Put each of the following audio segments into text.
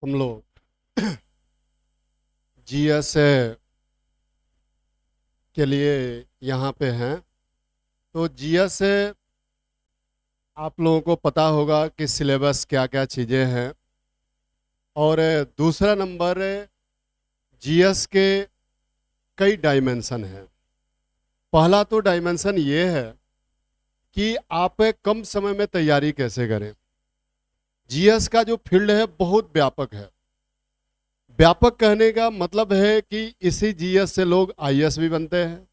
हम लोग जीएस के लिए यहाँ पे हैं। तो जीएस आप लोगों को पता होगा कि सिलेबस क्या क्या चीज़ें हैं। और दूसरा नंबर, जीएस के कई डायमेंशन हैं। पहला तो डायमेंशन ये है कि आप कम समय में तैयारी कैसे करें। जीएस का जो फील्ड है बहुत व्यापक है। व्यापक कहने का मतलब है कि इसी जीएस से लोग आईएएस भी बनते हैं,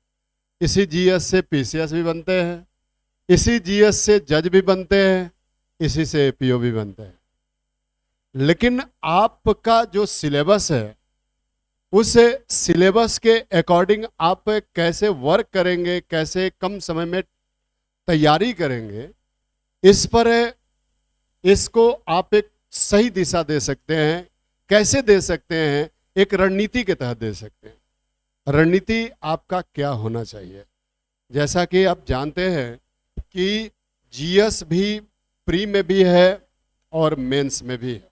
इसी जीएस से पीसीएस भी बनते हैं, इसी जीएस से जज भी बनते हैं, इसी से एपीओ भी बनते हैं। लेकिन आपका जो सिलेबस है उस सिलेबस के अकॉर्डिंग आप कैसे वर्क करेंगे, कैसे कम समय में तैयारी करेंगे, इस पर इसको आप एक सही दिशा दे सकते हैं। कैसे दे सकते हैं? एक रणनीति के तहत दे सकते हैं। रणनीति आपका क्या होना चाहिए? जैसा कि आप जानते हैं कि जीएस भी प्री में भी है और मेंस में भी है।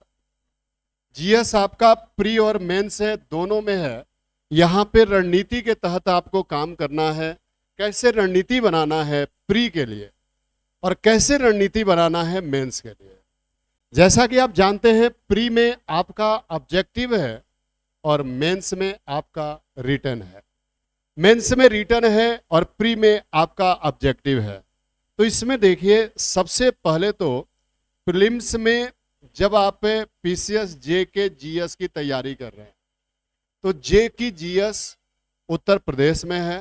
जीएस आपका प्री और मेंस है, दोनों में है। यहाँ पे रणनीति के तहत आपको काम करना है। कैसे रणनीति बनाना है प्री के लिए और कैसे रणनीति बनाना है मेंस के लिए। जैसा कि आप जानते हैं, प्री में आपका ऑब्जेक्टिव है और मेंस में आपका रिटर्न है। मेंस में रिटर्न है और प्री में आपका ऑब्जेक्टिव है। तो इसमें देखिए, सबसे पहले तो प्रीलिम्स में जब आप पीसीएस जे के जीएस की तैयारी कर रहे हैं तो जे की जीएस उत्तर प्रदेश में है,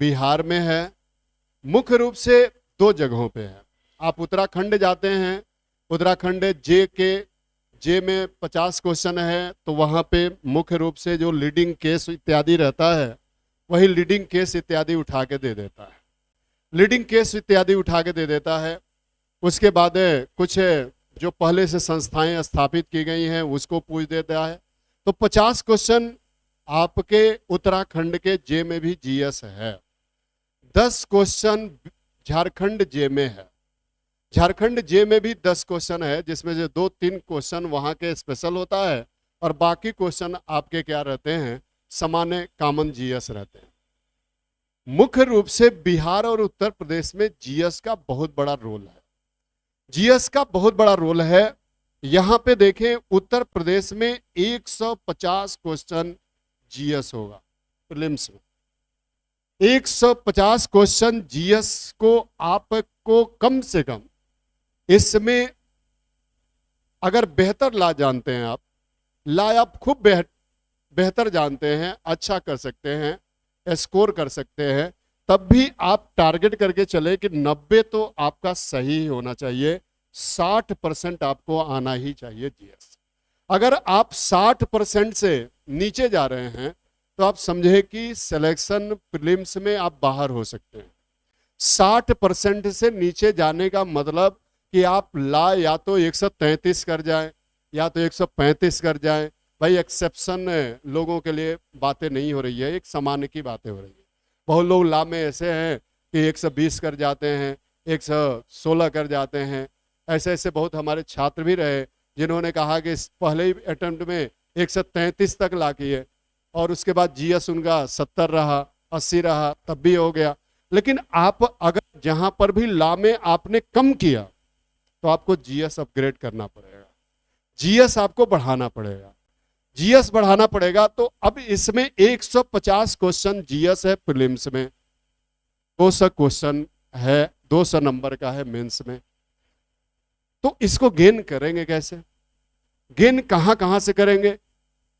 बिहार में है। मुख्य रूप से दो जगहों पे है। आप उत्तराखंड जाते हैं, उत्तराखंड जे में 50 क्वेश्चन है, तो वहाँ पे मुख्य रूप से जो लीडिंग केस इत्यादि रहता है वही लीडिंग केस इत्यादि उठा के दे देता है। लीडिंग केस इत्यादि उठा के दे देता है। उसके बाद कुछ जो पहले से संस्थाएं स्थापित की गई हैं उसको पूछ देता है। तो 50 क्वेश्चन आपके उत्तराखंड के जे में भी जीएस है। 10 क्वेश्चन झारखंड जे में है। झारखंड जे में भी 10 क्वेश्चन है, जिसमें से 2-3 क्वेश्चन वहां के स्पेशल होता है और बाकी क्वेश्चन आपके क्या रहते हैं, सामान्य कॉमन जीएस रहते हैं। मुख्य रूप से बिहार और उत्तर प्रदेश में जीएस का बहुत बड़ा रोल है। जीएस का बहुत बड़ा रोल है। यहां पे देखें, उत्तर प्रदेश में 150 क्वेश्चन जीएस होगा प्रीलिम्स में। 150 क्वेश्चन जीएस को आपको कम से कम इसमें अगर बेहतर ला जानते हैं आप खूब बेहतर जानते हैं, अच्छा कर सकते हैं, स्कोर कर सकते हैं, तब भी आप टारगेट करके चले कि 90 तो आपका सही होना चाहिए, 60% आपको आना ही चाहिए जीएस। अगर आप 60% से नीचे जा रहे हैं तो आप समझे कि सिलेक्शन प्रीलिम्स में आप बाहर हो सकते हैं। 60% से नीचे जाने का मतलब कि आप या तो 133 कर जाएं या तो 135 कर जाएं। भाई, एक्सेप्शन लोगों के लिए बातें नहीं हो रही है, एक सामान्य की बातें हो रही है। बहुत लोग ला में ऐसे हैं कि 120 कर जाते हैं, 116 कर जाते हैं। ऐसे ऐसे बहुत हमारे छात्र भी रहे जिन्होंने कहा कि पहले ही अटेम्प्ट में 133 तक ला किए और उसके बाद जीएस उनका 70 रहा, 80 रहा, तब भी हो गया। लेकिन आप अगर जहां पर भी ला में आपने कम किया तो आपको जीएस अपग्रेड करना पड़ेगा, जीएस आपको बढ़ाना पड़ेगा। जीएस बढ़ाना पड़ेगा। तो अब इसमें 150 क्वेश्चन जीएस है प्रीलिम्स में, 200 क्वेश्चन है, 200 नंबर का है मेंस में। तो इसको गेन करेंगे कैसे? गेन कहां कहां से करेंगे?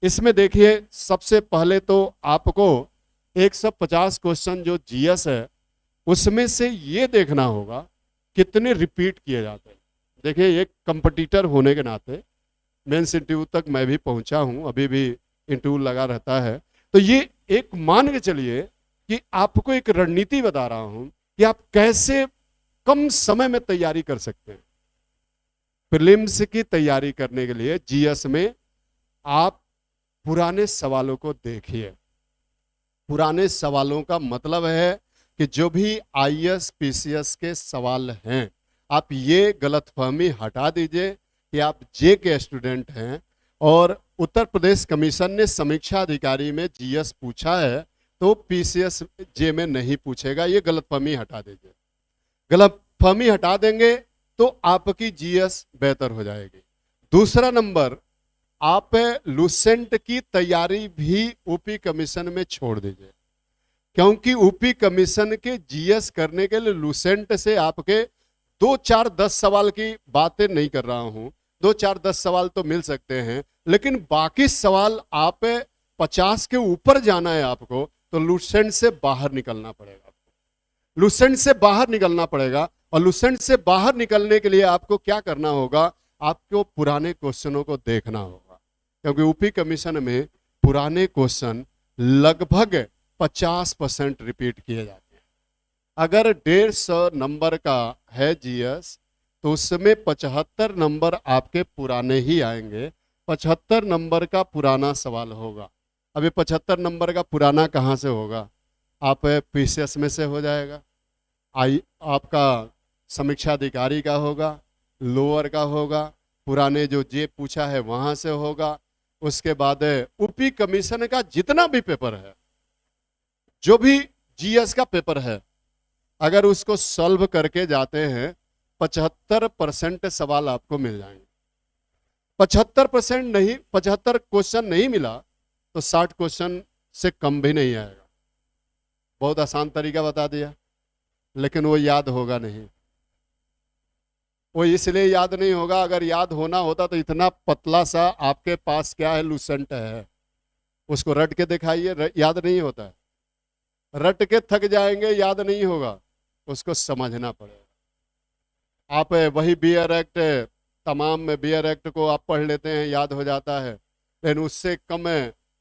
इसमें देखिए, सबसे पहले तो आपको 150 क्वेश्चन जो जीएस है उसमें से ये देखना होगा कितने रिपीट किए जाते हैं। देखिए, एक कंपटीटर होने के नाते मेंस इंटरव्यू तक मैं भी पहुंचा हूं, अभी भी इंटरव्यू लगा रहता है। तो ये एक मान के चलिए कि आपको एक रणनीति बता रहा हूं कि आप कैसे कम समय में तैयारी कर सकते हैं। प्रीलिम्स की तैयारी करने के लिए जीएस में आप पुराने सवालों को देखिए। पुराने सवालों का मतलब है कि जो भी आईएएस पीसीएस के सवाल हैं, आप ये गलतफहमी हटा दीजिए कि आप जे के स्टूडेंट हैं और उत्तर प्रदेश कमीशन ने समीक्षा अधिकारी में जीएस पूछा है तो पीसीएस जे में नहीं पूछेगा। ये गलतफहमी हटा दीजिए। गलतफहमी हटा देंगे तो आपकी जीएस बेहतर हो जाएगी। दूसरा नंबर, आप लूसेंट की तैयारी भी ऊपी कमीशन में छोड़ दीजिए, क्योंकि ऊपी कमीशन के जीएस करने के लिए लूसेंट से आपके 2-4-10 सवाल की बातें नहीं कर रहा हूं, 2-4-10 सवाल तो मिल सकते हैं, लेकिन बाकी सवाल आप 50 के ऊपर जाना है आपको तो लूसेंट से बाहर निकलना पड़ेगा। लूसेंट से बाहर निकलना पड़ेगा, और लूसेंट से बाहर निकलने के लिए आपको क्या करना होगा, आपको पुराने क्वेश्चनों को देखना होगा, क्योंकि यूपी कमीशन में पुराने क्वेश्चन लगभग 50% रिपीट किए जाते हैं। अगर 150 नंबर का है जीएस तो उसमें 75 नंबर आपके पुराने ही आएंगे। 75 नंबर का पुराना सवाल होगा। अभी 75 नंबर का पुराना कहाँ से होगा? आप पीसीएस में से हो जाएगा, आपका समीक्षा अधिकारी का होगा, लोअर का होगा, पुराने जो जे पूछा है वहां से होगा। उसके बाद यूपी कमीशन का जितना भी पेपर है, जो भी जीएस का पेपर है, अगर उसको सॉल्व करके जाते हैं 75% सवाल आपको मिल जाएंगे। 75% नहीं, 75 क्वेश्चन नहीं मिला तो 60 क्वेश्चन से कम भी नहीं आएगा। बहुत आसान तरीका बता दिया, लेकिन वो याद होगा नहीं। वो इसलिए याद नहीं होगा, अगर याद होना होता तो इतना पतला सा आपके पास क्या है, लूसेंट है, उसको रट के दिखाइए, याद नहीं होता है। रट के थक जाएंगे, याद नहीं होगा, उसको समझना पड़ेगा। आप वही बियर एक्ट, तमाम बियर एक्ट को आप पढ़ लेते हैं, याद हो जाता है, लेकिन उससे कम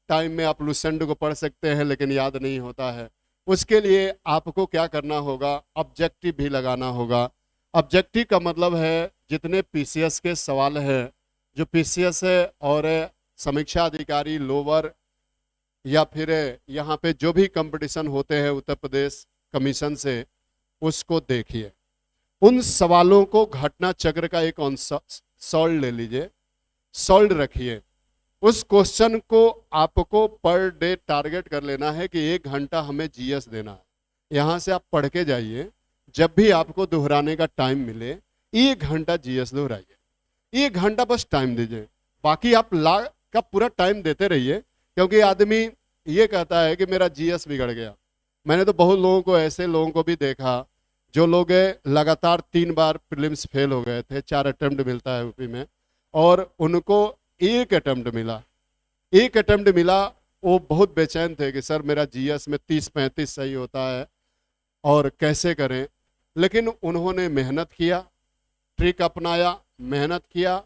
टाइम में आप लूसेंट को पढ़ सकते हैं, लेकिन याद नहीं होता है। उसके लिए आपको क्या करना होगा, ऑब्जेक्टिव भी लगाना होगा। ऑब्जेक्टिव का मतलब है जितने पीसीएस के सवाल हैं, जो पीसीएस है और समीक्षा अधिकारी, लोअर, या फिर यहाँ पे जो भी कंपटीशन होते हैं उत्तर प्रदेश कमीशन से, उसको देखिए। उन सवालों को घटना चक्र का एक सॉल्व ले लीजिए, सॉल्व रखिए। उस क्वेश्चन को आपको पर डे टारगेट कर लेना है कि 1 घंटा हमें जीएस देना है। यहाँ से आप पढ़ के जाइए, जब भी आपको दोहराने का टाइम मिले 1 घंटा जीएस दोहराइए। 1 घंटा बस टाइम दीजिए, बाकी आप ला का पूरा टाइम देते रहिए। क्योंकि आदमी ये कहता है कि मेरा जीएस बिगड़ गया। मैंने तो बहुत लोगों को, ऐसे लोगों को भी देखा जो लोग लगातार 3 बार प्रीलिम्स फेल हो गए थे, 4 अटेम्प्ट मिलता है यूपी में, और उनको 1 अटेम्प्ट मिला। 1 अटेम्प्ट मिला, वो बहुत बेचैन थे कि सर मेरा जीएस में 30-35 सही होता है और कैसे करें। लेकिन उन्होंने मेहनत किया, ट्रिक अपनाया, मेहनत किया,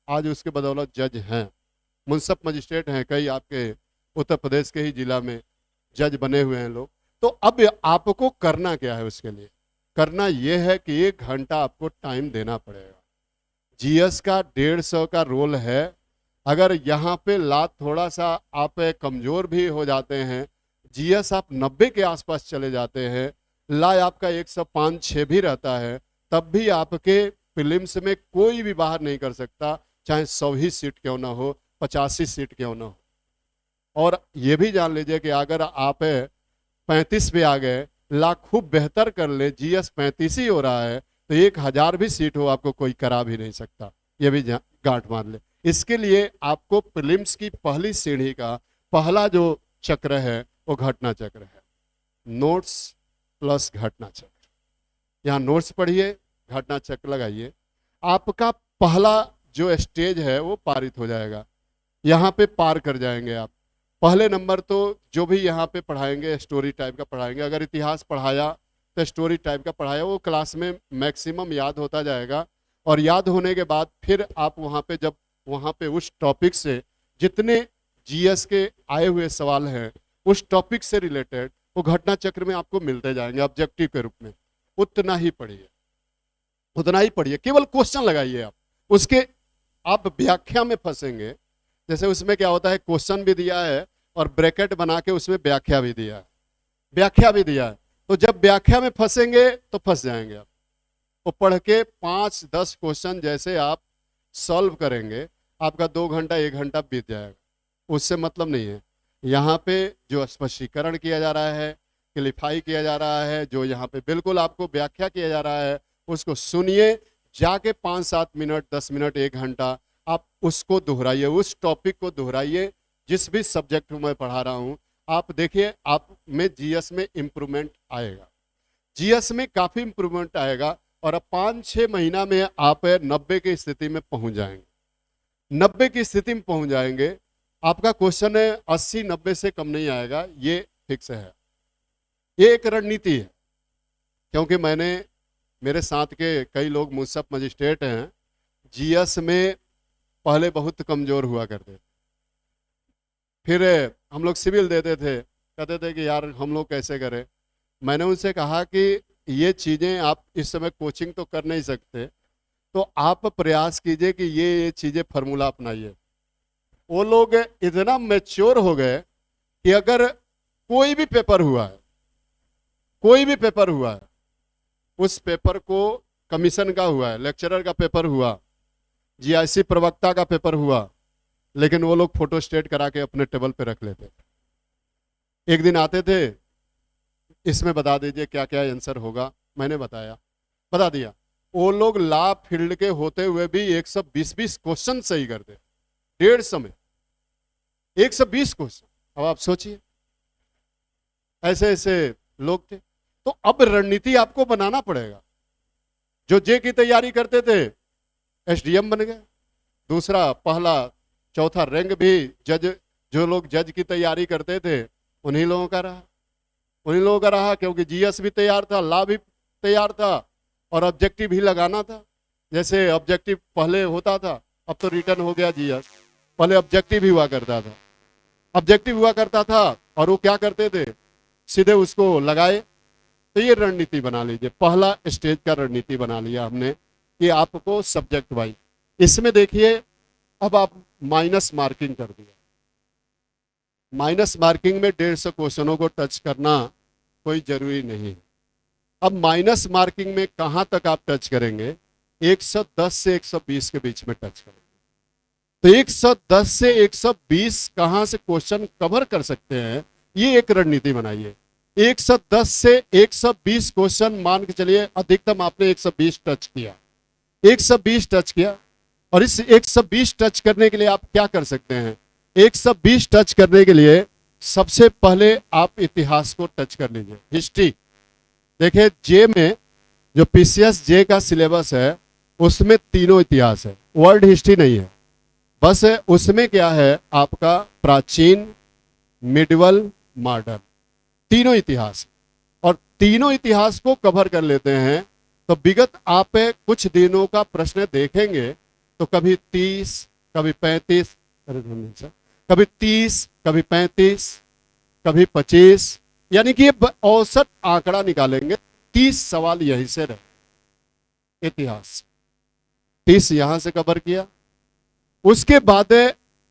आज उसके बदौलत जज हैं, मुंसफ मजिस्ट्रेट हैं, कई आपके उत्तर प्रदेश के ही जिला में जज बने हुए हैं लोग। तो अब आपको करना क्या है, उसके लिए करना यह है कि 1 घंटा आपको टाइम देना पड़ेगा। जीएस का 150 का रोल है। अगर यहाँ पे लात थोड़ा सा आप कमजोर भी हो जाते हैं, जीएस आप 90 के आसपास चले जाते हैं, ला आपका 105-6 भी रहता है, तब भी आपके प्रीलिम्स में कोई भी बाहर नहीं कर सकता, चाहे 100 ही सीट क्यों ना हो, 85 सीट क्यों ना हो। और ये भी जान लीजिए कि अगर आप 35 पे आ गए, ला खूब बेहतर कर ले, जीएस 35 ही हो रहा है, तो 1000 भी सीट हो आपको कोई करा भी नहीं सकता। ये भी गांठ मार ले। इसके लिए आपको प्रीलिम्स की पहली सीढ़ी का पहला जो चक्र है वो घटना चक्र है, नोट्स प्लस घटना चक्र। यहाँ नोट्स पढ़िए, घटना चक्र लगाइए, आपका पहला जो स्टेज है वो पारित हो जाएगा। यहाँ पे पार कर जाएंगे आप। पहले नंबर तो जो भी यहाँ पे पढ़ाएंगे स्टोरी टाइप का पढ़ाएंगे। अगर इतिहास पढ़ाया तो स्टोरी टाइप का पढ़ाया, वो क्लास में मैक्सिमम याद होता जाएगा। और याद होने के बाद फिर आप वहाँ पे, जब वहाँ पे उस टॉपिक से जितने जीएस के आए हुए सवाल हैं उस टॉपिक से रिलेटेड वो घटना चक्र में आपको मिलते जाएंगे ऑब्जेक्टिव के रूप में। उतना ही पढ़िए, उतना ही पढ़िए, केवल क्वेश्चन लगाइए आप। उसके आप व्याख्या में फंसेंगे। जैसे उसमें क्या होता है, क्वेश्चन भी दिया है और ब्रैकेट बना के उसमें व्याख्या भी दिया है, व्याख्या भी दिया है। तो जब व्याख्या में फंसेंगे तो फंस जाएंगे आप। वो पढ़ के 5-10 क्वेश्चन जैसे आप सॉल्व करेंगे, आपका 2 घंटा 1 घंटा बीत जाएगा, उससे मतलब नहीं है। यहाँ पे जो स्पष्टीकरण किया जा रहा है, क्लिफाई किया जा रहा है, जो यहाँ पे बिल्कुल आपको व्याख्या किया जा रहा है, उसको सुनिए, जाके 5-7 मिनट 10 मिनट 1 घंटा आप उसको दोहराइए, उस टॉपिक को दोहराइए जिस भी सब्जेक्ट में पढ़ा रहा हूँ। आप देखिए आप में जीएस में इम्प्रूवमेंट आएगा, जीएस में काफी इम्प्रूवमेंट आएगा, और अब 5-6 महीना में आप 90 की स्थिति में पहुंच जाएंगे। 90 की स्थिति में पहुंच जाएंगे, आपका क्वेश्चन 80-90 से कम नहीं आएगा, ये फिक्स है। ये एक रणनीति है, क्योंकि मेरे साथ के कई लोग मुंसफ मजिस्ट्रेट हैं, जीएस में पहले बहुत कमजोर हुआ करते थे, फिर हम लोग सिविल देते थे, कहते थे कि यार हम लोग कैसे करें। मैंने उनसे कहा कि ये चीज़ें आप इस समय कोचिंग तो कर नहीं सकते, तो आप प्रयास कीजिए कि ये चीज़ें फार्मूला अपनाइए। वो लोग इतना मैच्योर हो गए कि अगर कोई भी पेपर हुआ है, कोई भी पेपर हुआ है, उस पेपर को कमीशन का हुआ है, लेक्चरर का पेपर हुआ, जीआईसी प्रवक्ता का पेपर हुआ, लेकिन वो लोग फोटो स्टेट करा के अपने टेबल पे रख लेते। एक दिन आते थे, इसमें बता दीजिए क्या क्या आंसर होगा, मैंने बता दिया। वो लोग लॉ फील्ड के होते हुए भी 120 क्वेश्चन सही करते, 150 में 120 क्वेश्चन। अब आप सोचिए, ऐसे ऐसे लोग थे। तो अब रणनीति आपको बनाना पड़ेगा। जो जे की तैयारी करते थे एसडीएम बन गए, दूसरा पहला चौथा रैंक भी जज, जो लोग जज की तैयारी करते थे उन्हीं लोगों का रहा, क्योंकि जीएस भी तैयार था, लॉ भी तैयार था, और ऑब्जेक्टिव भी लगाना था। जैसे ऑब्जेक्टिव पहले होता था, अब तो रिटर्न हो गया जीएस, पहले ऑब्जेक्टिव ही हुआ करता था, और वो क्या करते थे, सीधे उसको लगाए। तो ये रणनीति बना लीजिए, पहला स्टेज का रणनीति बना लिया हमने कि आपको सब्जेक्ट वाइज। इसमें देखिए अब आप माइनस मार्किंग कर दिया, माइनस मार्किंग में 150 क्वेश्चनों को टच करना कोई जरूरी नहीं है। अब माइनस मार्किंग में कहां तक आप टच करेंगे, 110 से 120 के बीच में टच करेंगे। तो 110 से 120 कहां से क्वेश्चन कवर कर सकते हैं, ये एक रणनीति बनाइए। 110 से 120 क्वेश्चन मान के चलिए, अधिकतम आपने 120 टच किया, 120 टच किया, और इस 120 टच करने के लिए आप क्या कर सकते हैं, 120 टच करने के लिए सबसे पहले आप इतिहास को टच कर लीजिए, हिस्ट्री। देखिए जे में जो पीसीएस जे का सिलेबस है उसमें तीनों इतिहास है, वर्ल्ड हिस्ट्री नहीं है। बस उसमें क्या है, आपका प्राचीन, मिडिवल, मॉडर्न, तीनों इतिहास, और तीनों इतिहास को कवर कर लेते हैं। तो विगत आप कुछ दिनों का प्रश्न देखेंगे तो कभी 30, कभी 35, कभी 30, कभी 35, कभी 25, यानी कि ये औसत आंकड़ा निकालेंगे, 30 सवाल यहीं से रहे। इतिहास 30 यहां से कवर किया। उसके बाद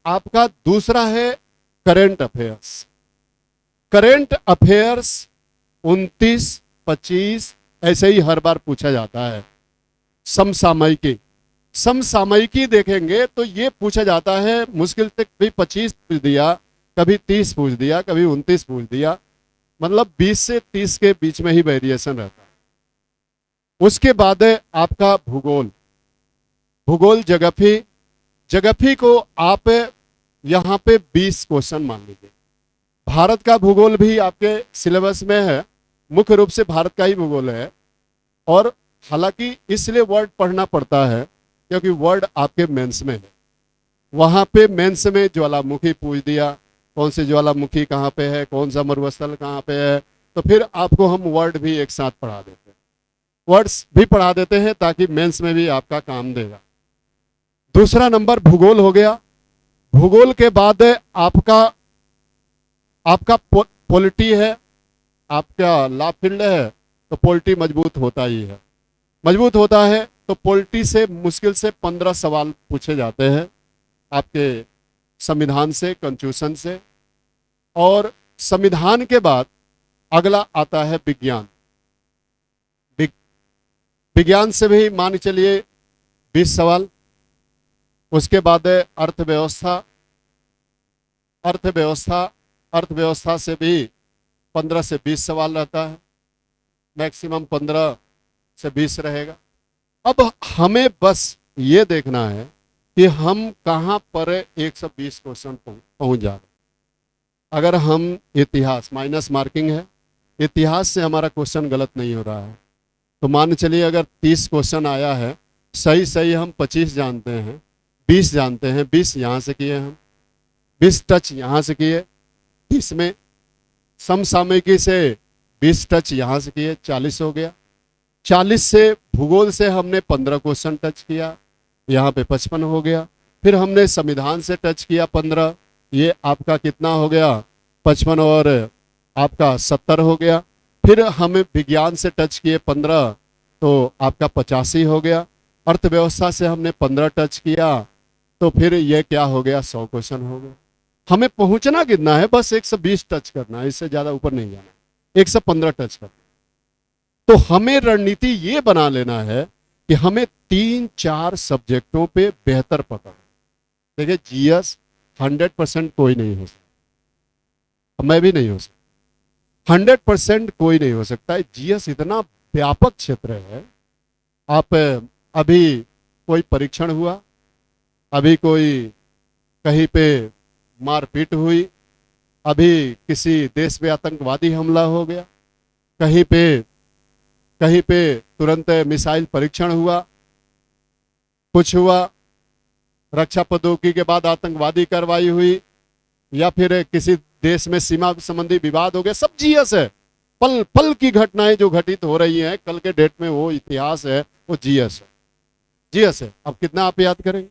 आपका दूसरा है करंट अफेयर्स। करंट अफेयर्स 29, 25 ऐसे ही हर बार पूछा जाता है। समसामयिकी देखेंगे तो ये पूछा जाता है, मुश्किल से कभी 25 पूछ दिया, कभी 30 पूछ दिया, कभी 29 पूछ दिया, मतलब 20 से 30 के बीच में ही वेरिएशन रहता है। उसके बाद है आपका भूगोल जगफी को आप यहाँ पे 20 क्वेश्चन मान लीजिए। भारत का भूगोल भी आपके सिलेबस में है, मुख्य रूप से भारत का ही भूगोल है, और हालांकि इसलिए वर्ड पढ़ना पड़ता है क्योंकि वर्ड आपके मेंस में है। वहां पे मेंस में ज्वालामुखी पूछ दिया, कौन सी ज्वालामुखी कहाँ पे है, कौन सा मरुस्थल कहाँ पे है, तो फिर आपको हम वर्ड भी एक साथ पढ़ा देते हैं, वर्ड्स भी पढ़ा देते हैं ताकि मेंस में भी आपका काम देगा। दूसरा नंबर भूगोल हो गया। भूगोल के बाद आपका पॉलिटी है, आपका लॉ फील्ड है, तो पॉलिटी मजबूत होता है। तो पॉलिटी से मुश्किल से 15 सवाल पूछे जाते हैं आपके संविधान से, कॉन्स्टिट्यूशन से। और संविधान के बाद अगला आता है विज्ञान। विज्ञान से भी मान चलिए 20 सवाल। उसके बाद है अर्थव्यवस्था। अर्थव्यवस्था अर्थव्यवस्था से भी 15 से 20 सवाल रहता है, मैक्सिमम 15 से 20 रहेगा। अब हमें बस ये देखना है कि हम कहाँ पर 120 क्वेश्चन पहुंच जा रहे हैं। अगर हम इतिहास, माइनस मार्किंग है, इतिहास से हमारा क्वेश्चन गलत नहीं हो रहा है, तो मान चलिए अगर 30 क्वेश्चन आया है, सही सही हम 25 जानते हैं, 20 जानते हैं, 20 यहाँ से किए हम, 20 टच यहाँ से किए, 30 में समसामयिकी से 20 टच यहाँ से किए, 40 हो गया। 40 से भूगोल से हमने 15 क्वेश्चन टच किया, यहाँ पे 55 हो गया। फिर हमने संविधान से टच किया 15, ये आपका कितना हो गया 55 और आपका 70 हो गया। फिर हमें विज्ञान से टच किए 15, तो आपका 85 हो गया। अर्थव्यवस्था से हमने 15 टच किया, तो फिर ये क्या हो गया 100 क्वेश्चन हो गया। हमें पहुंचना कितना है, बस 120 टच करना है, इससे ज्यादा ऊपर नहीं जाना, 115 टच करना। तो हमें रणनीति ये बना लेना है कि हमें 3-4 सब्जेक्टों पे बेहतर पकड़। देखिए जीएस 100% कोई नहीं हो सकता, मैं भी नहीं हो सकता, 100% कोई नहीं हो सकता है। जीएस इतना व्यापक क्षेत्र है। आप अभी कोई परीक्षण हुआ, अभी कोई कहीं पे मारपीट हुई, अभी किसी देश में आतंकवादी हमला हो गया, कहीं पे तुरंत मिसाइल परीक्षण हुआ, कुछ हुआ, रक्षा प्रौद्योगिकी के बाद आतंकवादी कार्रवाई हुई, या फिर किसी देश में सीमा संबंधी विवाद हो गया, सब जीएस है। पल पल की घटनाएं जो घटित हो रही हैं कल के डेट में, वो इतिहास है, वो जीएस है, जीएस है। अब कितना आप याद करेंगे?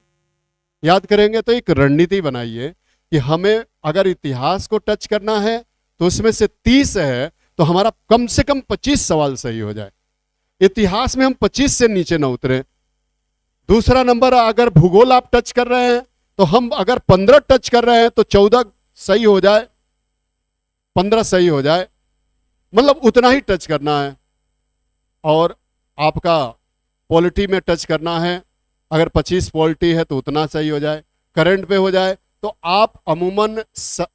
याद करेंगे तो एक रणनीति बनाइए कि हमें अगर इतिहास को टच करना है तो उसमें से 30 है, तो हमारा कम से कम 25 सवाल सही हो जाए। इतिहास में हम 25 से नीचे ना उतरे। दूसरा नंबर, अगर भूगोल आप टच कर रहे हैं तो हम अगर 15 टच कर रहे हैं तो 14 सही हो जाए, 15 सही हो जाए, मतलब उतना ही टच करना है। और आपका पॉलिटी में टच करना है, अगर 25 पॉलिटी है तो उतना सही हो जाए, करंट पे हो जाए, तो आप अमूमन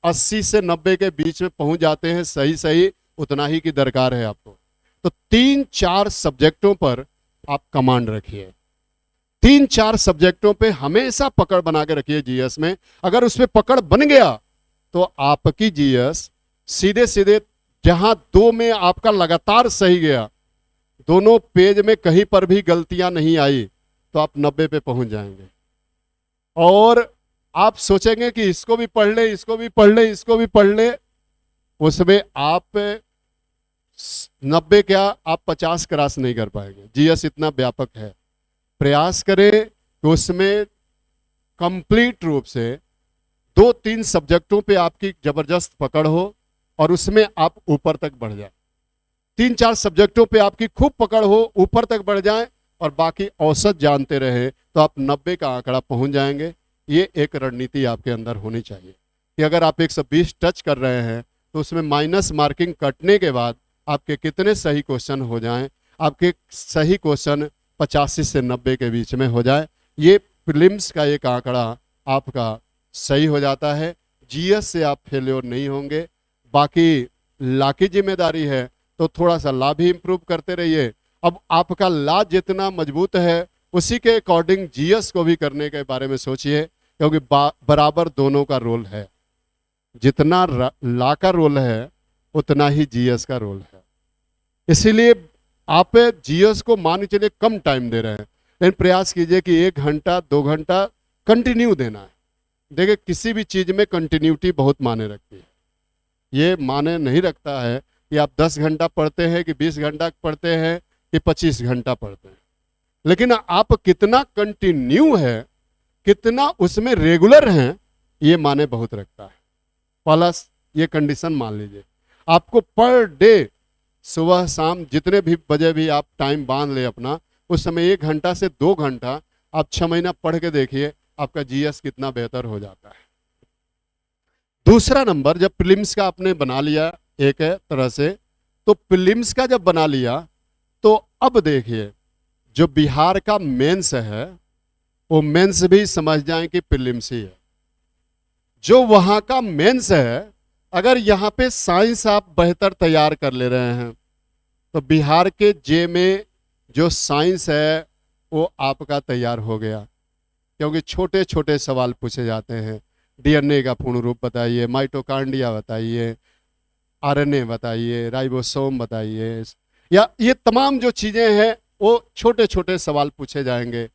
80 से 90 के बीच में पहुंच जाते हैं। सही सही उतना ही की दरकार है आपको। तो 3-4 सब्जेक्टों पर आप कमांड रखिए, 3-4 सब्जेक्टों पे हमेशा पकड़ बना के रखिए जीएस में। अगर उसमें पकड़ बन गया तो आपकी जीएस सीधे सीधे, जहां 2 में आपका लगातार सही गया, दोनों पेज में कहीं पर भी गलतियां नहीं आई, तो आप 90 पे पहुंच जाएंगे। और आप सोचेंगे कि इसको भी पढ़ ले, इसको भी पढ़ ले, इसको भी पढ़ ले, उसमें आप 90 क्या, आप 50 क्रॉस नहीं कर पाएंगे। जीएस इतना व्यापक है। प्रयास करें कि उसमें कंप्लीट रूप से 2-3 सब्जेक्टों पे आपकी जबरदस्त पकड़ हो और उसमें आप ऊपर तक बढ़ जाए। 3-4 सब्जेक्टों पे आपकी खूब पकड़ हो, ऊपर तक बढ़ जाए, और बाकी औसत जानते रहे, तो आप 90 का आंकड़ा पहुंच जाएंगे। ये एक रणनीति आपके अंदर होनी चाहिए कि अगर आप 120 टच कर रहे हैं तो उसमें माइनस मार्किंग कटने के बाद आपके कितने सही क्वेश्चन हो जाएं। आपके सही क्वेश्चन 85 से 90 के बीच में हो जाए, ये प्रीलिम्स का एक आंकड़ा आपका सही हो जाता है। जीएस से आप फेल्योर नहीं होंगे। बाकी ला की जिम्मेदारी है, तो थोड़ा सा ला भी इंप्रूव करते रहिए। अब आपका ला जितना मजबूत है, उसी के अकॉर्डिंग जीएस को भी करने के बारे में सोचिए, क्योंकि बराबर दोनों का रोल है। जितना ला का रोल है उतना ही जीएस का रोल है। इसीलिए आप जीएस को मान चलिए कम टाइम दे रहे हैं, लेकिन प्रयास कीजिए कि 1 घंटा 2 घंटा कंटिन्यू देना है। देखिए किसी भी चीज में कंटिन्यूटी बहुत माने रखती है। ये माने नहीं रखता है कि आप 10 घंटा पढ़ते हैं कि 20 घंटा पढ़ते हैं कि 25 घंटा पढ़ते हैं, लेकिन आप कितना कंटिन्यू है, कितना उसमें रेगुलर हैं, ये माने बहुत रखता है। प्लस ये कंडीशन मान लीजिए, आपको पर डे सुबह शाम जितने भी बजे भी आप टाइम बांध ले अपना, उस समय 1 घंटा से 2 घंटा आप 6 महीना पढ़ के देखिए, आपका जीएस कितना बेहतर हो जाता है। दूसरा नंबर, जब प्रीलिम्स का आपने बना लिया एक तरह से, तो प्रीलिम्स का जब बना लिया तो अब देखिए जो बिहार का मेंस है वो मेंस भी समझ जाएं कि प्रीलिम्स ही है। जो वहां का मेंस है, अगर यहाँ पे साइंस आप बेहतर तैयार कर ले रहे हैं तो बिहार के जे में जो साइंस है वो आपका तैयार हो गया, क्योंकि छोटे छोटे सवाल पूछे जाते हैं। डीएनए का पूर्ण रूप बताइए, माइटोकांड्रिया बताइए, आरएनए बताइए, राइबोसोम बताइए, या ये तमाम जो चीज़ें हैं वो छोटे छोटे सवाल पूछे जाएंगे।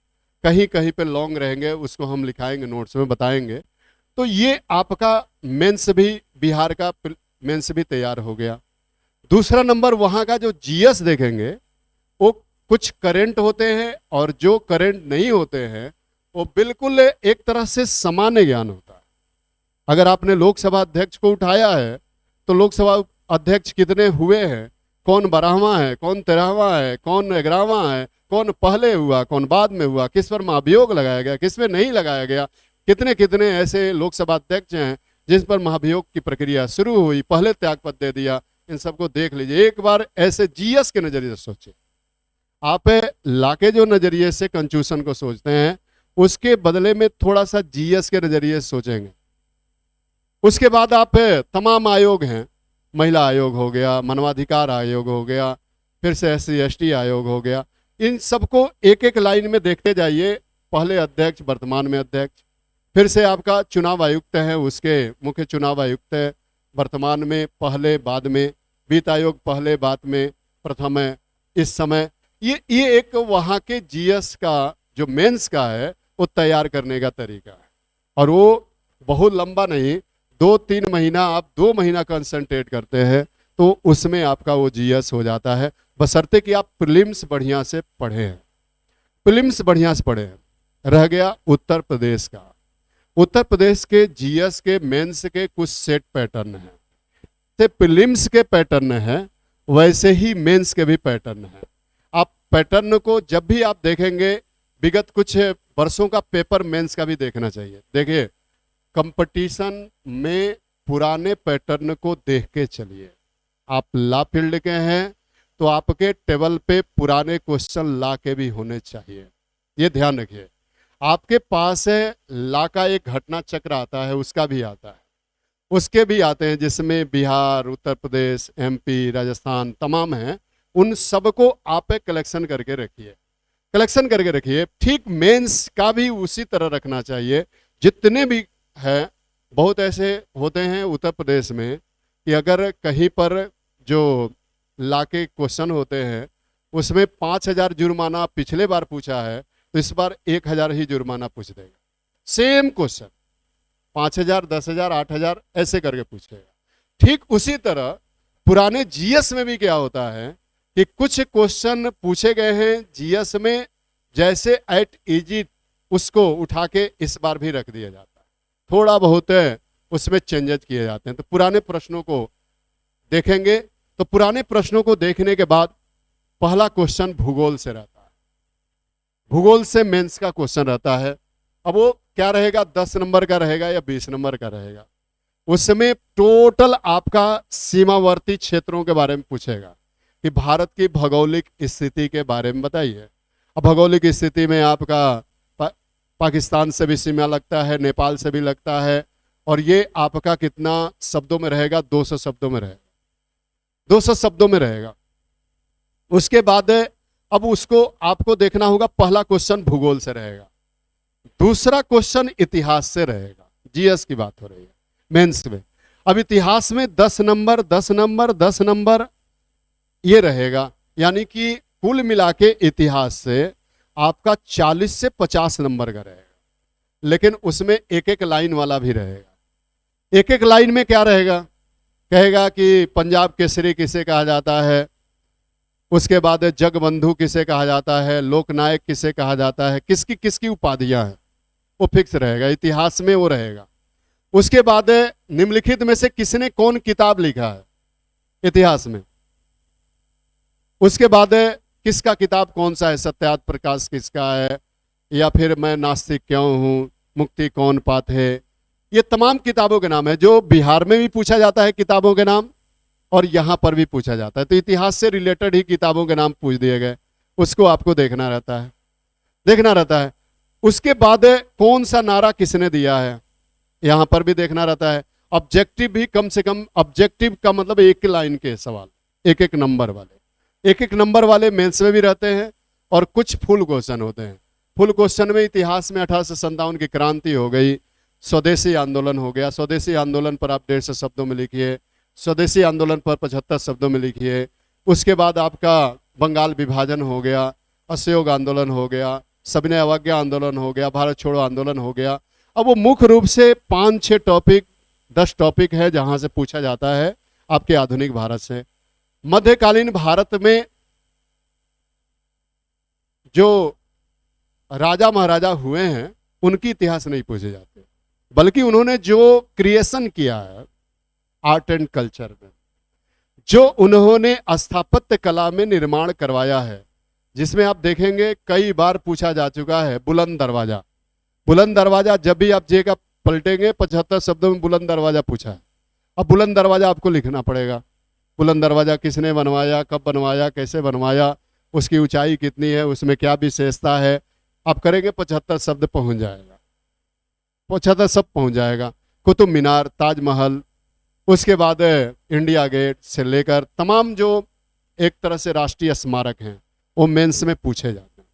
कहीं कहीं पे लॉन्ग रहेंगे, उसको हम लिखाएंगे, नोट्स में बताएंगे। तो ये आपका मेंस भी, बिहार का मेंस भी तैयार हो गया। दूसरा नंबर, वहाँ का जो जीएस देखेंगे वो कुछ करंट होते हैं और जो करंट नहीं होते हैं वो बिल्कुल एक तरह से सामान्य ज्ञान होता है। अगर आपने लोकसभा अध्यक्ष को उठाया है तो लोकसभा अध्यक्ष कितने हुए हैं, कौन 12वां है, कौन 13वां है, कौन 11वां है, कौन पहले हुआ, कौन बाद में हुआ, किस पर महाभियोग लगाया गया, किस पर नहीं लगाया गया, कितने कितने ऐसे लोकसभा अध्यक्ष हैं जिस पर महाभियोग की प्रक्रिया शुरू हुई, पहले त्यागपत्र दे दिया। इन सबको देख लीजिए एक बार, ऐसे जीएस के नजरिए से सोचिए। आप लाके जो नजरिए से कंफ्यूजन को सोचते हैं उसके बदले में थोड़ा सा जीएस के नजरिए से सोचेंगे। उसके बाद आप तमाम आयोग हैं, महिला आयोग हो गया, मानवाधिकार आयोग हो गया, फिर से SC/ST आयोग हो गया, इन सबको एक एक लाइन में देखते जाइए। पहले अध्यक्ष, वर्तमान में अध्यक्ष, फिर से आपका चुनाव आयुक्त है, उसके मुख्य चुनाव आयुक्त है, वर्तमान में, पहले बाद में, वित्त आयोग पहले बाद में, प्रथम है इस समय। ये एक वहाँ के जीएस का जो मेंस का है वो तैयार करने का तरीका है, और वो बहुत लंबा नहीं, 2-3 महीना, आप 2 महीना कंसंट्रेट करते हैं तो उसमें आपका वो जीएस हो जाता है, बशर्ते कि आप प्रीलिम्स बढ़िया से पढ़े हैं। प्रीलिम्स बढ़िया से पढ़े हैं। रह गया उत्तर प्रदेश का। उत्तर प्रदेश के जीएस के मेंस के कुछ सेट पैटर्न हैं। से प्रीलिम्स के पैटर्न है वैसे ही मेंस के भी पैटर्न है। आप पैटर्न को जब भी आप देखेंगे, विगत कुछ वर्षों का पेपर मेंस का भी देखना चाहिए। देखिए, कंपटीशन में पुराने पैटर्न को देख के चलिए। आप लॉ फील्ड के हैं तो आपके टेबल पे पुराने क्वेश्चन ला के भी होने चाहिए, ये ध्यान रखिए। आपके पास है ला का एक घटना चक्र आता है, उसका भी आता है, उसके भी आते हैं, जिसमें बिहार, उत्तर प्रदेश, MP, राजस्थान तमाम हैं। उन सबको आप कलेक्शन करके रखिए, कलेक्शन करके रखिए। ठीक मेंस का भी उसी तरह रखना चाहिए। जितने भी हैं, बहुत ऐसे होते हैं उत्तर प्रदेश में कि अगर कहीं पर जो ला के क्वेश्चन होते हैं उसमें 5,000 जुर्माना पिछले बार पूछा है तो इस बार 1,000 ही जुर्माना पूछ देगा। सेम क्वेश्चन 5,000, 10,000, 8,000 ऐसे करके पूछेगा। ठीक उसी तरह पुराने जीएस में भी क्या होता है कि कुछ क्वेश्चन पूछे गए हैं जीएस में, जैसे एट इजी उसको उठा के इस बार भी रख दिया जाता है, थोड़ा बहुत उसमें चेंजेस किए जाते हैं। तो पुराने प्रश्नों को देखेंगे तो पुराने प्रश्नों को देखने के बाद पहला क्वेश्चन भूगोल से रहता है, भूगोल से मेंस का क्वेश्चन रहता है। अब वो क्या रहेगा, 10 नंबर का रहेगा या 20 नंबर का रहेगा। उसमें टोटल आपका सीमावर्ती क्षेत्रों के बारे में पूछेगा कि भारत की भौगोलिक स्थिति के बारे में बताइए। अब भौगोलिक स्थिति में आपका पाकिस्तान से भी सीमा लगता है, नेपाल से भी लगता है, और ये आपका कितना शब्दों में रहेगा, 200 शब्दों में रहेगा, 200 शब्दों में रहेगा। उसके बाद अब उसको आपको देखना होगा, पहला क्वेश्चन भूगोल से रहेगा, दूसरा क्वेश्चन इतिहास से रहेगा। जीएस की बात हो रही है मेंस में। अब इतिहास में 10 नंबर 10 नंबर 10 नंबर ये रहेगा, यानी कि कुल मिला के इतिहास से आपका 40 से 50 नंबर का रहेगा। लेकिन उसमें एक एक लाइन वाला भी रहेगा। एक एक लाइन में क्या रहेगा, कहेगा कि पंजाब केसरी किसे कहा जाता है, उसके बाद जगबंधु किसे कहा जाता है, लोकनायक किसे कहा जाता है, किसकी किसकी उपाधियां हैं, वो फिक्स रहेगा, इतिहास में वो रहेगा। उसके बाद निम्नलिखित में से किसने कौन किताब लिखा है इतिहास में। उसके बाद किसका किताब कौन सा है, सत्यार्थ प्रकाश किसका है, या फिर मैं नास्तिक क्यों हूँ, मुक्ति कौन पात है। ये तमाम किताबों के नाम है जो बिहार में भी पूछा जाता है किताबों के नाम, और यहाँ पर भी पूछा जाता है। तो इतिहास से रिलेटेड ही किताबों के नाम पूछ दिए गए, उसको आपको देखना रहता है, देखना रहता है। उसके बाद कौन सा नारा किसने दिया है, यहां पर भी देखना रहता है। ऑब्जेक्टिव भी कम से कम, ऑब्जेक्टिव का मतलब एक लाइन के सवाल, एक एक नंबर वाले, एक एक नंबर वाले मेंस में भी रहते हैं, और कुछ फुल क्वेश्चन होते हैं। फुल क्वेश्चन में इतिहास में 1857 की क्रांति हो गई, स्वदेशी आंदोलन हो गया, स्वदेशी आंदोलन पर आप 150 शब्दों में लिखिए, स्वदेशी आंदोलन पर 75 शब्दों में लिखिए। उसके बाद आपका बंगाल विभाजन हो गया, असहयोग आंदोलन हो गया, सविनय अवज्ञा आंदोलन हो गया, भारत छोड़ो आंदोलन हो गया। अब वो मुख्य रूप से 5-6 टॉपिक, 10 टॉपिक है जहां से पूछा जाता है आपके आधुनिक भारत से। मध्यकालीन भारत में जो राजा महाराजा हुए हैं उनकी इतिहास नहीं पूछे जाते, बल्कि उन्होंने जो क्रिएशन किया है आर्ट एंड कल्चर में, जो उन्होंने स्थापत्य कला में निर्माण करवाया है, जिसमें आप देखेंगे कई बार पूछा जा चुका है बुलंद दरवाजा। बुलंद दरवाजा जब भी आप जेगा पलटेंगे 75 शब्दों में बुलंद दरवाजा पूछा है। अब बुलंद दरवाजा आपको लिखना पड़ेगा, बुलंद दरवाजा किसने बनवाया, कब बनवाया, कैसे बनवाया, उसकी ऊंचाई कितनी है, उसमें क्या विशेषता है। आप करेंगे 75 शब्द पहुंच जाएगा, 75 शब्द पहुंच जाएगा। कुतुब मीनार, ताजमहल, उसके बाद इंडिया गेट से लेकर तमाम जो एक तरह से राष्ट्रीय स्मारक हैं वो मेंस में पूछे जाते हैं,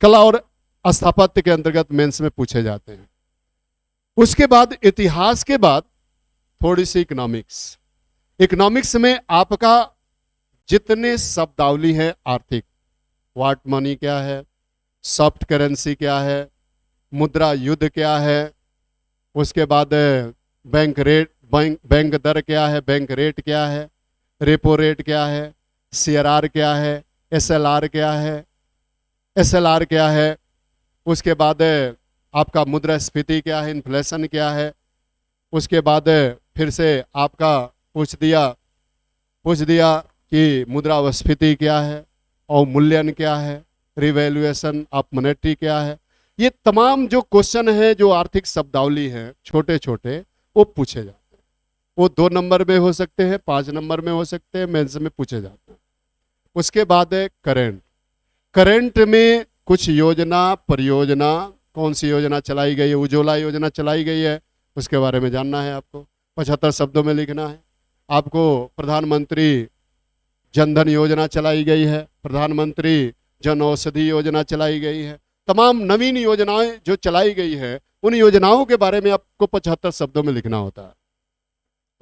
कला और स्थापत्य के अंतर्गत मेंस में पूछे जाते हैं। उसके बाद इतिहास के बाद थोड़ी सी इकोनॉमिक्स। इकोनॉमिक्स में आपका जितने शब्दावली है आर्थिक, वाट मनी क्या है, सॉफ्ट करेंसी क्या है, मुद्रा युद्ध क्या है, उसके बाद बैंक रेट, बैंक दर क्या है, बैंक रेट क्या है, रेपो रेट क्या है, सीआरआर क्या है, एसएलआर क्या है, एसएलआर क्या है, उसके बाद आपका मुद्रास्फीति क्या है, इन्फ्लेशन क्या है। उसके बाद फिर से आपका पूछ दिया कि मुद्रास्फीति क्या है, और मूल्यन क्या है, रिवैल्यूएशन ऑफ मॉनेटरी क्या है। ये तमाम जो क्वेश्चन है, जो आर्थिक शब्दावली है छोटे छोटे, वो पूछे जाते हैं। वो 2 नंबर में हो सकते हैं, 5 नंबर में हो सकते हैं, मेंस में पूछे जाते हैं। उसके बाद है करंट। करंट में कुछ योजना, परियोजना, कौन सी योजना चलाई गई है, उज्ज्वला योजना चलाई गई है, उसके बारे में जानना है आपको, 75 शब्दों में लिखना है। आपको प्रधानमंत्री जनधन योजना चलाई गई है, प्रधानमंत्री जन औषधि योजना चलाई गई है, तमाम नवीन योजनाएं जो चलाई गई है, उन योजनाओं के बारे में आपको 75 शब्दों में लिखना होता है।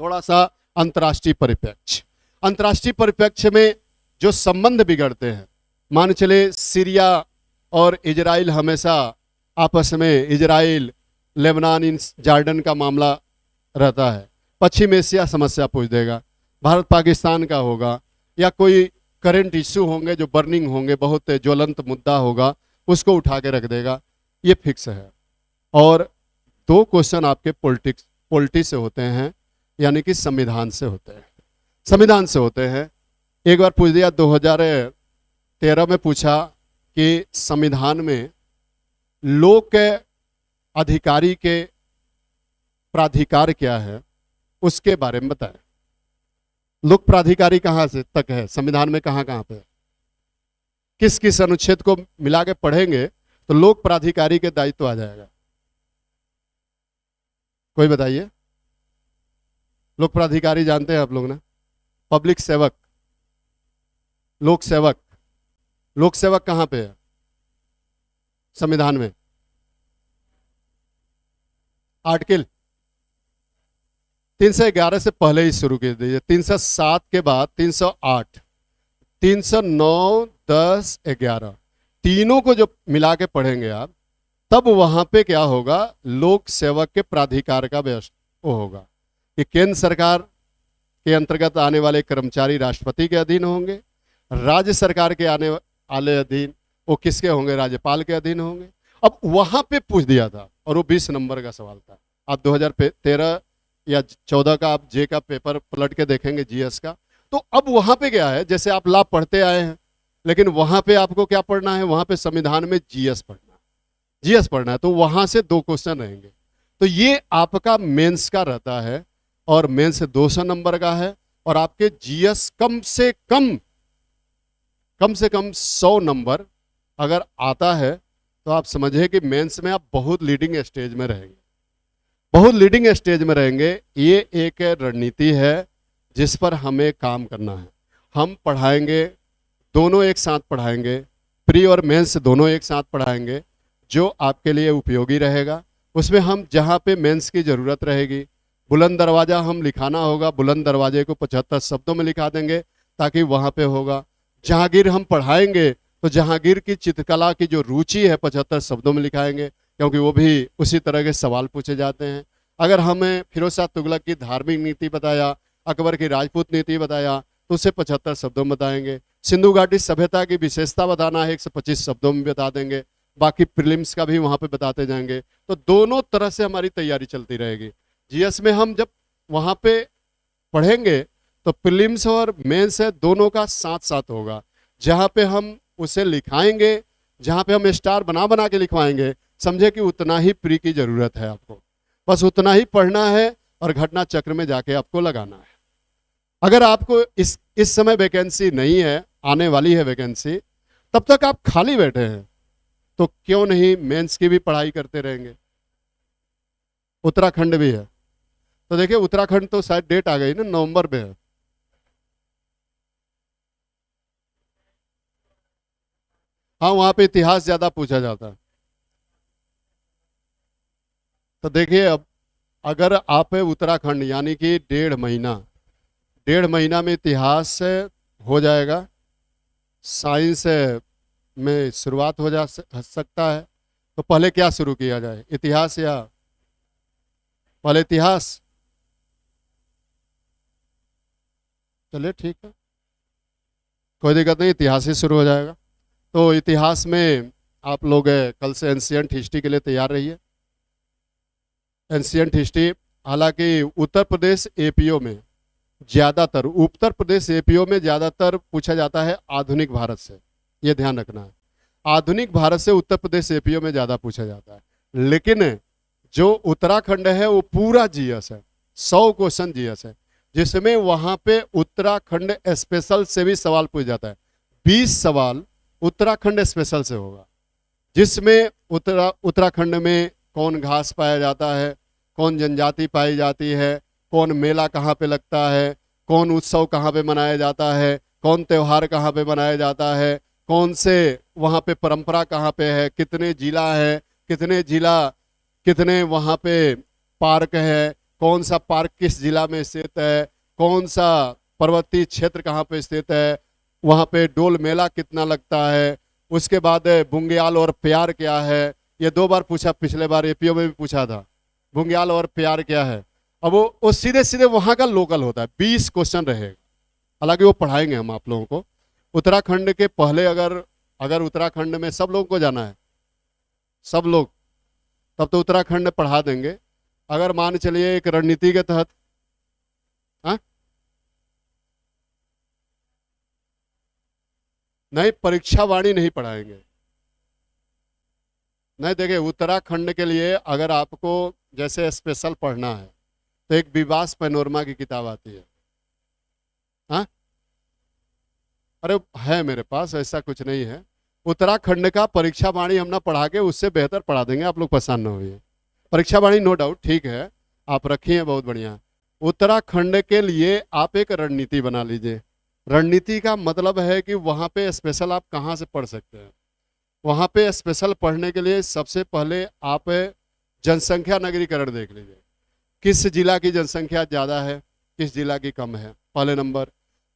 थोड़ा सा अंतर्राष्ट्रीय परिप्रेक्ष्य। अंतर्राष्ट्रीय परिप्रेक्ष्य में जो संबंध बिगड़ते हैं, मान चले सीरिया और इजराइल, हमेशा आपस में इजराइल, लेबनान, इन जॉर्डन का मामला रहता है। पश्चिम एशिया समस्या पूछ देगा, भारत पाकिस्तान का होगा, या कोई करंट इश्यू होंगे जो बर्निंग होंगे, बहुत ज्वलंत मुद्दा होगा, उसको उठा के रख देगा। ये फिक्स है। और 2 क्वेश्चन आपके पॉलिटी से होते हैं, यानी कि संविधान से होते हैं। संविधान से होते हैं। एक बार पूछ दिया, 2013 में पूछा कि संविधान में लोक अधिकारी के प्राधिकार क्या है, उसके बारे में बताएं। लोक प्राधिकारी कहाँ से तक है संविधान में, कहाँ कहाँ पे है? किस किस अनुच्छेद को मिला के पढ़ेंगे तो लोक प्राधिकारी के दायित्व आ जाएगा? कोई बताइए। लोक प्राधिकारी जानते हैं आप लोग ना? पब्लिक सेवक, लोक सेवक। लोक सेवक कहां पे है संविधान में? आर्टिकल 311 से पहले ही शुरू कर दीजिए। 307 के बाद 308, 309, 10, 11, तीनों को जो मिला के पढ़ेंगे आप, तब वहां पे क्या होगा, लोक सेवक के प्राधिकार का वो होगा कि केंद्र सरकार के अंतर्गत आने वाले कर्मचारी राष्ट्रपति के अधीन होंगे, राज्य सरकार के आने वाले अधीन वो किसके होंगे, राज्यपाल के अधीन होंगे। अब वहां पे पूछ दिया था और वो 20 नंबर का सवाल था। आप 2013 या 14 का आप जे का पेपर पलट के देखेंगे, जीएस का, तो अब वहां पे क्या है, जैसे आप लॉ पढ़ते आए हैं, लेकिन वहां पे आपको क्या पढ़ना है, वहां पे संविधान में जीएस पढ़ना है, जीएस पढ़ना है, तो वहां से 2 क्वेश्चन रहेंगे। तो ये आपका मेंस का रहता है, और मेंस 200 नंबर का है, और आपके जीएस कम से कम 100 नंबर अगर आता है तो आप समझिए कि मेंस में आप बहुत लीडिंग स्टेज में रहेंगे, बहुत लीडिंग स्टेज में रहेंगे। ये एक रणनीति है जिस पर हमें काम करना है। हम पढ़ाएंगे, दोनों एक साथ पढ़ाएंगे, प्री और मेंस दोनों एक साथ पढ़ाएंगे, जो आपके लिए उपयोगी रहेगा। उसमें हम जहाँ पे मेंस की ज़रूरत रहेगी, बुलंद दरवाज़ा हम लिखाना होगा, बुलंद दरवाजे को 75 शब्दों में लिखा देंगे ताकि वहाँ पे होगा। जहांगीर हम पढ़ाएंगे तो जहांगीर की चित्रकला की जो रुचि है 75 शब्दों में लिखाएंगे, क्योंकि वो भी उसी तरह के सवाल पूछे जाते हैं। अगर हमें फिरोज शाह तुगलक की धार्मिक नीति बताया, अकबर की राजपूत नीति बताया, तो उसे 75 शब्दों में बताएंगे। सिंधु घाटी सभ्यता की विशेषता बताना है, 125 शब्दों में बता देंगे। बाकी प्रीलिम्स का भी वहाँ पे बताते जाएंगे। तो दोनों तरह से हमारी तैयारी चलती रहेगी। जीएस में हम जब वहाँ पे पढ़ेंगे तो प्रीलिम्स और मेंस है दोनों का साथ साथ होगा। जहाँ पे हम उसे लिखाएंगे, जहाँ पे हम स्टार बना बना के लिखवाएंगे, समझे कि उतना ही प्री की जरूरत है आपको, बस उतना ही पढ़ना है और घटना चक्र में जाके आपको लगाना है। अगर आपको इस समय वैकेंसी नहीं है, आने वाली है वैकेंसी, तब तक आप खाली बैठे हैं, तो क्यों नहीं मेंस की भी पढ़ाई करते रहेंगे। उत्तराखंड भी है, तो देखिए उत्तराखंड तो शायद डेट आ गई ना, नवंबर में है। हाँ, वहां पे इतिहास ज्यादा पूछा जाता है। तो देखिए अब अगर आप उत्तराखंड यानी कि 1.5 महीना, 1.5 महीना में इतिहास हो जाएगा, साइंस में शुरुआत हो सकता है। तो पहले क्या शुरू किया जाए, इतिहास या पहले इतिहास? चलिए ठीक है, कोई दिक्कत नहीं, इतिहास ही शुरू हो जाएगा। तो इतिहास में आप लोग कल से एंशियंट हिस्ट्री के लिए तैयार रहिए। एंशियंट हिस्ट्री, हालांकि उत्तर प्रदेश एपीओ में ज़्यादातर, उत्तर प्रदेश एपीओ में ज़्यादातर पूछा जाता है आधुनिक भारत से, ये ध्यान रखना है। आधुनिक भारत से उत्तर प्रदेश एपीओ में ज़्यादा पूछा जाता है। लेकिन जो उत्तराखंड है वो पूरा जीएस है, 100 क्वेश्चन जीएस है, जिसमें वहाँ पे उत्तराखंड स्पेशल से भी सवाल पूछ जाता है। 20 सवाल उत्तराखंड स्पेशल से होगा, जिसमें उत्तराखंड में कौन घास पाया जाता है, कौन जनजाति पाई जाती है, कौन मेला कहाँ पे लगता है, कौन उत्सव कहाँ पे मनाया जाता है, कौन त्यौहार कहाँ पे मनाया जाता है, कौन से वहाँ पे परंपरा कहाँ पे है, कितने जिला है, कितने वहाँ पे पार्क है, कौन सा पार्क किस जिला में स्थित है, कौन सा पर्वतीय क्षेत्र कहाँ पे स्थित है, वहाँ पे डोल मेला कितना लगता है, उसके बाद बुंग्याल और प्यार क्या है। ये 2 बार पूछा, पिछले बार एपीओ में भी पूछा था, बुंग्याल और प्यार क्या है। अब वो सीधे सीधे वहाँ का लोकल होता है, 20 क्वेश्चन रहेगा। हालांकि वो पढ़ाएंगे हम आप लोगों को। उत्तराखंड के पहले अगर उत्तराखंड में सब लोगों को जाना है, सब लोग, तब तो उत्तराखंड पढ़ा देंगे। अगर मान चलिए एक रणनीति के तहत, हाँ नहीं, परीक्षा वाणी नहीं पढ़ाएंगे। नहीं, देखिए उत्तराखंड के लिए अगर आपको जैसे स्पेशल पढ़ना है तो एक विवास पैनोरमा की किताब आती है। हाँ, अरे है मेरे पास, ऐसा कुछ नहीं है। उत्तराखंड का परीक्षा वाणी हम ना पढ़ा के उससे बेहतर पढ़ा देंगे, आप लोग परेशान ना होइए। परीक्षा वाणी नो डाउट ठीक है, आप रखिए, बहुत बढ़िया। उत्तराखंड के लिए आप एक रणनीति बना लीजिए। रणनीति का मतलब है कि वहाँ पे स्पेशल आप कहाँ से पढ़ सकते हैं। वहाँ पे स्पेशल पढ़ने के लिए सबसे पहले आप जनसंख्या नगरीकरण देख लीजिए, किस जिला की जनसंख्या ज़्यादा है, किस जिला की कम है, पहले नंबर।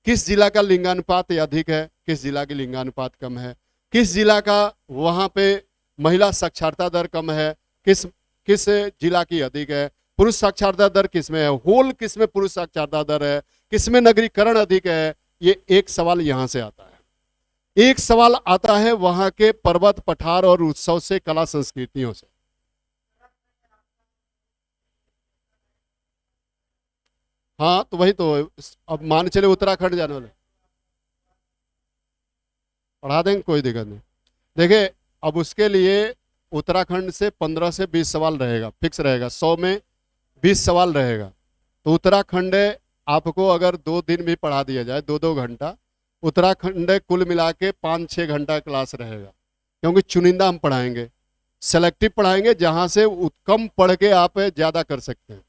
किस जिला का लिंगानुपात अधिक है, किस जिला की लिंगानुपात कम है, किस जिला का वहाँ पे महिला साक्षरता दर कम है, किस किस जिला की अधिक है, पुरुष साक्षरता दर किस में है, होल किस में पुरुष साक्षरता दर है, किस में नगरीकरण अधिक है। ये एक सवाल यहाँ से आता है। एक सवाल आता है वहाँ के पर्वत पठार और उत्सव से, कला संस्कृतियों से। हाँ तो वही तो, अब मान चले उत्तराखंड जाने वाले, पढ़ा देंगे, कोई दिक्कत नहीं। देखिए अब उसके लिए उत्तराखंड से 15 से 20 सवाल रहेगा, फिक्स रहेगा, 100 में 20 सवाल रहेगा। तो उत्तराखंड आपको अगर 2 दिन भी पढ़ा दिया जाए, 2-2 घंटा, उत्तराखंड कुल मिला के 5-6 घंटा क्लास रहेगा, क्योंकि चुनिंदा हम पढ़ाएंगे। सेलेक्टिव पढ़ाएंगे जहां से कम पढ़ के आप ज़्यादा कर सकते हैं,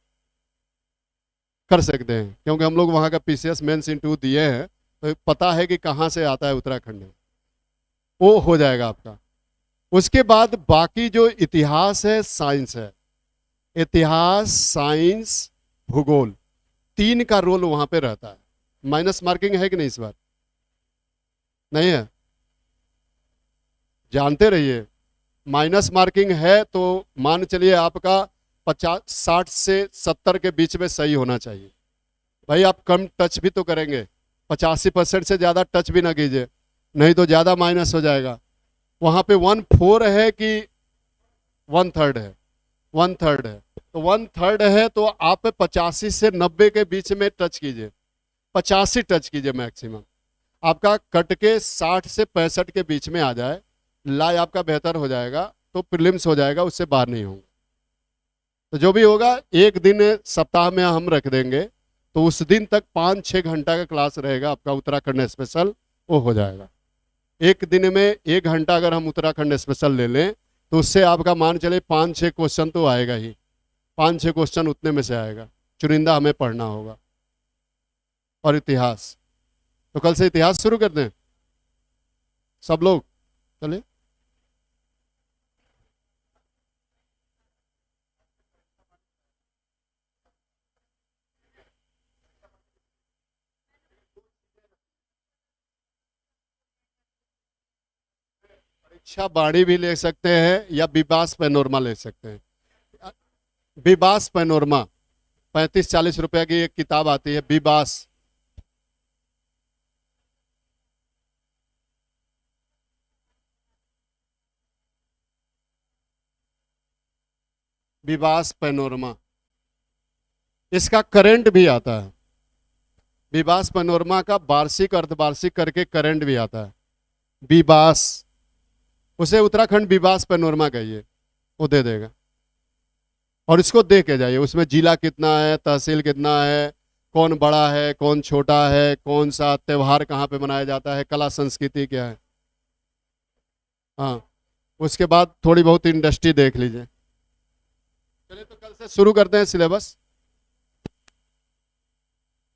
क्योंकि हम लोग वहाँ का पीसीएस मेंस इंटरव्यू दिए हैं, तो पता है कि कहाँ से आता है उत्तराखंड में, वो हो जाएगा आपका। उसके बाद बाकी जो इतिहास है, साइंस है, इतिहास, साइंस, भूगोल, तीन का रोल वहाँ पे रहता है। माइनस मार्किंग है कि नहीं इस बार? नहीं है? जानते रहिए, माइनस मार्किंग है तो मान चलिए आपका 60 से 70 के बीच में सही होना चाहिए। भाई आप कम टच भी तो करेंगे, 85% से ज़्यादा टच भी ना कीजिए, नहीं तो ज़्यादा माइनस हो जाएगा। वहाँ पे 1/4 है कि 1/3 है? 1/3 है, तो 1/3 है तो आप 85 से 90 के बीच में टच कीजिए, 85 टच कीजिए मैक्सिमम। आपका कट के 60 से 65 के बीच में आ जाए, लाए आपका बेहतर हो जाएगा, तो प्रीलिम्स हो जाएगा, उससे बाहर नहीं होंगे। तो जो भी होगा, एक दिन सप्ताह में हम रख देंगे, तो उस दिन तक 5-6 घंटा का क्लास रहेगा आपका उत्तराखंड स्पेशल, वो हो जाएगा। एक दिन में 1 घंटा अगर हम उत्तराखंड स्पेशल ले लें, तो उससे आपका मान चले 5-6 क्वेश्चन तो आएगा ही, 5-6 क्वेश्चन उतने में से आएगा, चुनिंदा हमें पढ़ना होगा। और इतिहास, तो कल से इतिहास शुरू कर दें सब लोग, चलिए। परीक्षा बाणी भी ले सकते हैं या विबास पैनोरमा ले सकते हैं। विबास पैनोरमा 35-40 रुपए की एक किताब आती है, विबास। विबास पैनोरमा, इसका करंट भी आता है। विबास पैनोरमा का वार्षिक अर्धवार्षिक करके करंट भी आता है। विबास, उसे उत्तराखंड विबास पैनोरमा कहिए, वो दे देगा। और इसको दे के जाइए, उसमें जिला कितना है, तहसील कितना है, कौन बड़ा है, कौन छोटा है, कौन सा त्यौहार कहाँ पे मनाया जाता है, कला संस्कृति क्या है। हाँ, उसके बाद थोड़ी बहुत इंडस्ट्री देख लीजिए। चलिए, तो कल से शुरू करते हैं सिलेबस।